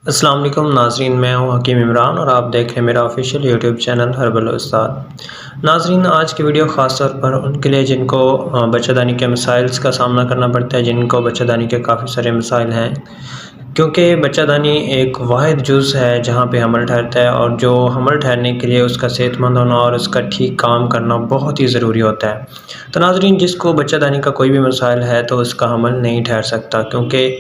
السلام علیکم ناظرین، میں ہوں حکیم عمران اور آپ دیکھ رہے ہیں میرا آفیشیل یوٹیوب چینل ہربل استاد۔ ناظرین، آج کی ویڈیو خاص طور پر ان کے لیے جن کو بچہ دانی کے مسائل کا سامنا کرنا پڑتا ہے، جن کو بچہ دانی کے کافی سارے مسائل ہیں، کیونکہ بچہ دانی ایک واحد جز ہے جہاں پہ حمل ٹھہرتا ہے، اور جو حمل ٹھہرنے کے لیے اس کا صحت مند ہونا اور اس کا ٹھیک کام کرنا بہت ہی ضروری ہوتا ہے۔ تو ناظرین، جس کو بچہ دانی کا کوئی بھی مسائل ہے تو اس کا حمل نہیں ٹھہر سکتا، کیونکہ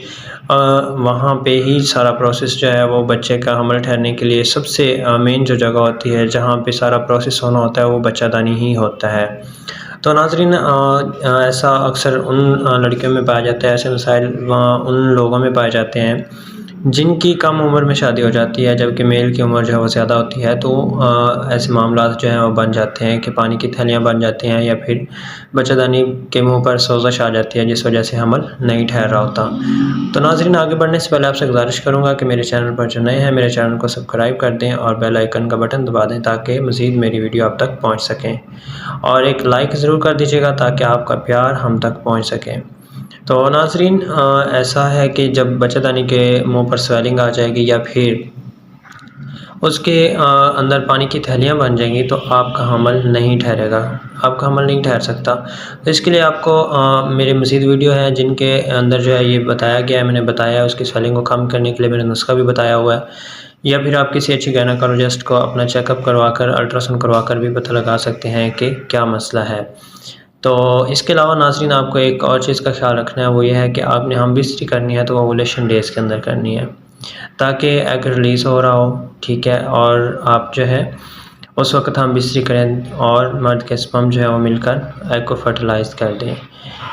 وہاں پہ ہی سارا پروسیس جو ہے وہ بچے کا حمل ٹھہرنے کے لیے سب سے مین جو جگہ ہوتی ہے جہاں پہ سارا پروسیس ہونا ہوتا ہے وہ بچہ دانی ہی ہوتا ہے۔ تو ناظرین، ایسا اکثر ان لڑکیوں میں پایا جاتا ہے، ایسے مسائل ان لوگوں میں پائے جاتے ہیں جن کی کم عمر میں شادی ہو جاتی ہے، جبکہ میل کی عمر جو ہے وہ زیادہ ہوتی ہے۔ تو ایسے معاملات جو ہیں وہ بن جاتے ہیں کہ پانی کی تھیلیاں بن جاتی ہیں، یا پھر بچہ دانی کے منہ پر سوزش آ جاتی ہے، جس وجہ سے حمل نہیں ٹھہر رہا ہوتا۔ تو ناظرین، آگے بڑھنے سے پہلے آپ سے گزارش کروں گا کہ میرے چینل پر جو نئے ہیں میرے چینل کو سبسکرائب کر دیں اور بیل آئیکن کا بٹن دبا دیں تاکہ مزید میری ویڈیو آپ تک پہنچ سکیں، اور ایک لائک ضرور کر دیجیے گا تاکہ آپ کا پیار ہم تک پہنچ سکے۔ تو ناظرین، ایسا ہے کہ جب بچہ دانی کے منہ پر سویلنگ آ جائے گی یا پھر اس کے اندر پانی کی تھیلیاں بن جائیں گی تو آپ کا حمل نہیں ٹھہرے گا، آپ کا حمل نہیں ٹھہر سکتا۔ تو اس کے لیے آپ کو میرے مزید ویڈیو ہیں جن کے اندر جو ہے یہ بتایا گیا ہے، میں نے بتایا ہے اس کی سویلنگ کو کم کرنے کے لیے میں نے نسخہ بھی بتایا ہوا ہے، یا پھر آپ کسی اچھی گائنیکولوجسٹ کو اپنا چیک اپ کروا کر الٹرا ساؤنڈ کروا کر بھی پتہ لگا سکتے ہیں کہ کیا مسئلہ ہے۔ تو اس کے علاوہ ناظرین، آپ کو ایک اور چیز کا خیال رکھنا ہے، وہ یہ ہے کہ آپ نے ہم بستری کرنی ہے تو اوولیشن ڈیز کے اندر کرنی ہے، تاکہ ایگ ریلیز ہو رہا ہو، ٹھیک ہے، اور آپ جو ہے اس وقت ہم بستری کریں اور مرد کے سپرم جو ہے وہ مل کر ایگ کو فرٹیلائز کر دیں۔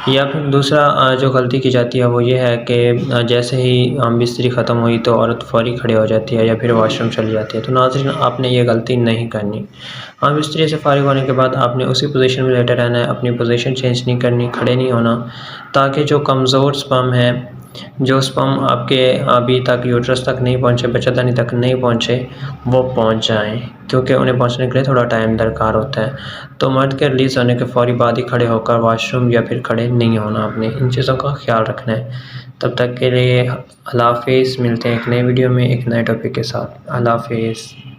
یا پھر دوسرا جو غلطی کی جاتی ہے وہ یہ ہے کہ جیسے ہی ہم بستری ختم ہوئی تو عورت فوری کھڑی ہو جاتی ہے یا پھر واش روم چلی جاتی ہے۔ تو ناظرین، آپ نے یہ غلطی نہیں کرنی۔ ہم بستری سے فارغ ہونے کے بعد آپ نے اسی پوزیشن میں لیٹے رہنا ہے، اپنی پوزیشن چینج نہیں کرنی، کھڑے نہیں ہونا، تاکہ جو کمزور سپرم ہے، جو سپرم آپ کے ابھی تک یوٹرس تک نہیں پہنچے، بچہ دانی تک نہیں پہنچے، وہ پہنچ جائیں، کیونکہ انہیں پہنچنے کے لیے تھوڑا ٹائم درکار ہوتا ہے۔ تو مرد کے ریلیز ہونے کے فوری بعد ہی کھڑے ہو کر واش روم یا پھر کھڑے نہیں ہونا، آپ نے ان چیزوں کا خیال رکھنا ہے۔ تب تک کے لیے اللہ حافظ، ملتے ہیں ایک نئے ویڈیو میں ایک نئے ٹاپک کے ساتھ۔ اللہ حافظ۔